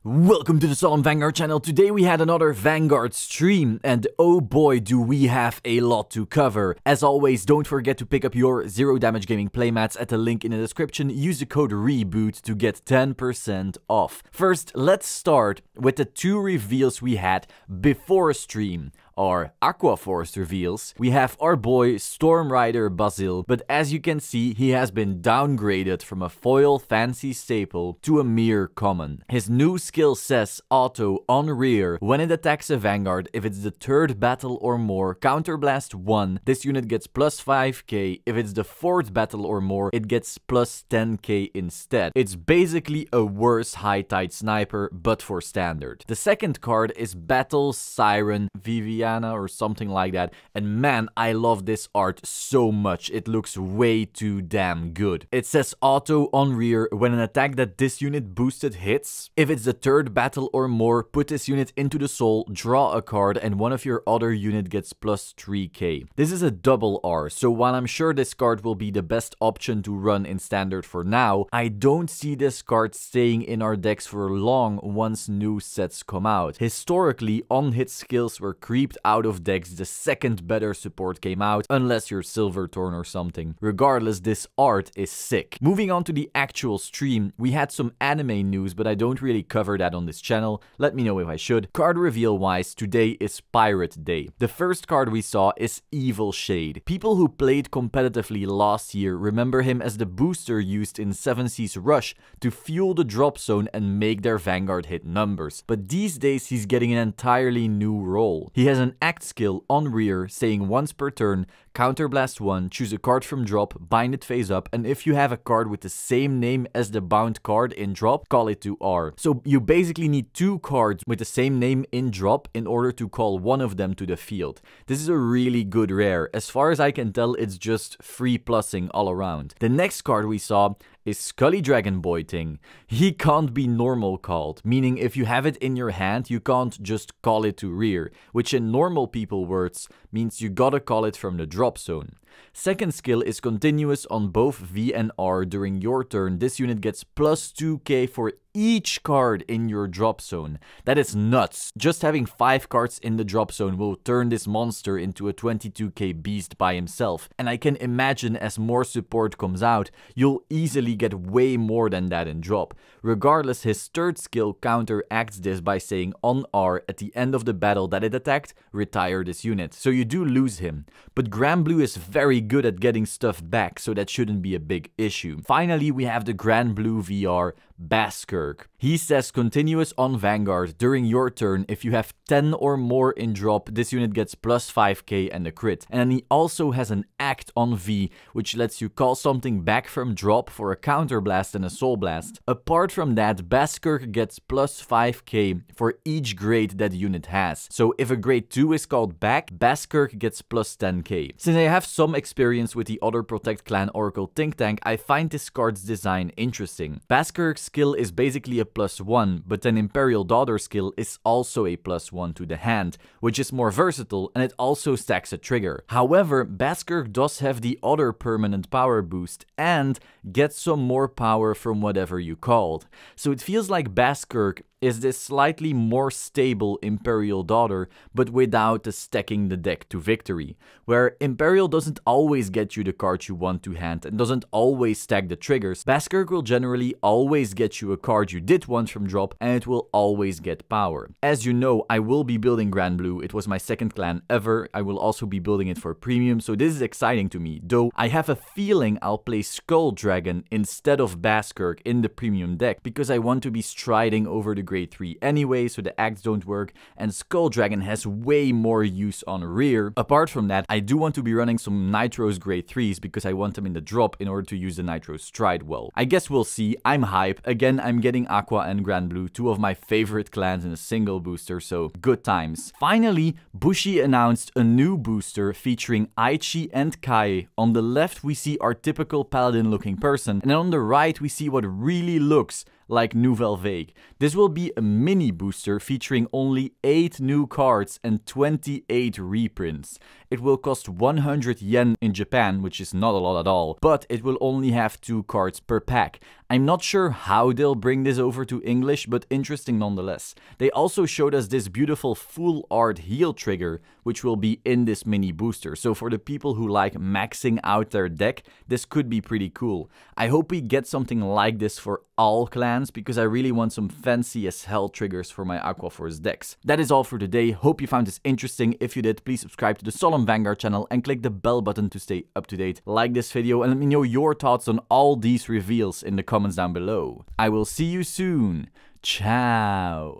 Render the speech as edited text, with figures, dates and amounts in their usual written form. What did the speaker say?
Welcome to the Solemn Vanguard channel. Today we had another Vanguard stream, and oh boy do we have a lot to cover. As always, don't forget to pick up your Zero Damage Gaming playmats at the link in the description. Use the code REBOOT to get 10% off. First, let's start with the two reveals we had before stream. Our Aqua Forest reveals. We have our boy Storm Rider Basil, but as you can see, he has been downgraded from a foil fancy staple to a mere common. His new skill says auto on rear. When it attacks a Vanguard, if it's the third battle or more, counterblast 1, this unit gets plus 5k. If it's the fourth battle or more, it gets plus 10k instead. It's basically a worse high tide sniper, but for standard. The second card is Battle Siren Viviana or something like that, and man, I love this art so much. It looks way too damn good. It says auto on rear when an attack that this unit boosted hits. If it's the third battle or more, put this unit into the soul, draw a card, and one of your other unit gets plus 3k. This is a double R, so while I'm sure this card will be the best option to run in standard for now, I don't see this card staying in our decks for long once new sets come out. Historically, on-hit skills were creeped out of decks the second better support came out, unless you're Silverthorn or something. Regardless, this art is sick. Moving on to the actual stream, we had some anime news, but I don't really cover that on this channel. Let me know if I should. Card reveal wise, today is Pirate Day. The first card we saw is Evil Shade. People who played competitively last year remember him as the booster used in 7 Seas Rush to fuel the drop zone and make their Vanguard hit numbers. But these days he's getting an entirely new role. He has an act skill on rear saying once per turn, counterblast 1, choose a card from drop, bind it face up, and if you have a card with the same name as the bound card in drop, call it to R. So you basically need 2 cards with the same name in drop in order to call one of them to the field. This is a really good rare. As far as I can tell, it's just free plussing all around. The next card we saw is Scully Dragon Boy Ting. He can't be normal called, meaning if you have it in your hand, you can't just call it to rear, which in normal people words means you gotta call it from the drop zone. Second skill is continuous on both V and R during your turn. This unit gets plus 2k for each card in your drop zone. That is nuts. Just having 5 cards in the drop zone will turn this monster into a 22k beast by himself. And I can imagine as more support comes out, you'll easily get way more than that in drop. Regardless, his third skill counteracts this by saying on R at the end of the battle that it attacked, retire this unit. So you do lose him. But Granblue is very good at getting stuff back, so that shouldn't be a big issue. Finally, we have the Granblue VR Baskirk. He says continuous on Vanguard during your turn. If you have 10 or more in drop, this unit gets plus 5k and a crit. And then he also has an act on V, which lets you call something back from drop for a counterblast and a soul blast. Apart from that, Baskirk gets plus 5k for each grade that unit has. So if a grade 2 is called back, Baskirk gets plus 10k. Since I have some experience with the other Protect Clan Oracle think tank, I find this card's design interesting. Baskirk's skill is basically a plus 1, but then Imperial Daughter skill is also a plus 1 to the hand, which is more versatile and it also stacks a trigger. However, Baskirk does have the other permanent power boost and gets some more power from whatever you called. So it feels like Baskirk is this slightly more stable Imperial Daughter, but without the stacking the deck to victory. Where Imperial doesn't always get you the card you want to hand and doesn't always stack the triggers, Baskirk will generally always get you a card you did want from drop and it will always get power. As you know, I will be building Granblue. It was my second clan ever. I will also be building it for premium, so this is exciting to me. Though I have a feeling I'll play Skull Dragon instead of Baskirk in the premium deck because I want to be striding over the grade 3 anyway, so the acts don't work, and Skull Dragon has way more use on rear. Apart from that, I do want to be running some Nitros grade 3s because I want them in the drop in order to use the Nitro Stride well. I guess we'll see. I'm hype. Again, I'm getting Aqua and Granblue, 2 of my favorite clans in a single booster, so good times. Finally, Bushi announced a new booster featuring Aichi and Kai. On the left we see our typical paladin looking person, and then on the right we see what really looks like Nouvelle Vague. This will be a mini booster featuring only 8 new cards and 28 reprints. It will cost 100 yen in Japan, which is not a lot at all, but it will only have 2 cards per pack. I'm not sure how they'll bring this over to English, but interesting nonetheless. They also showed us this beautiful full art heal trigger, which will be in this mini booster. So for the people who like maxing out their deck, this could be pretty cool. I hope we get something like this for all clans, because I really want some fancy as hell triggers for my Aqua Force decks. That is all for today. Hope you found this interesting. If you did, please subscribe to the Solemn Vanguard channel and click the bell button to stay up to date. Like this video and let me know your thoughts on all these reveals in the comments down below. I will see you soon. Ciao.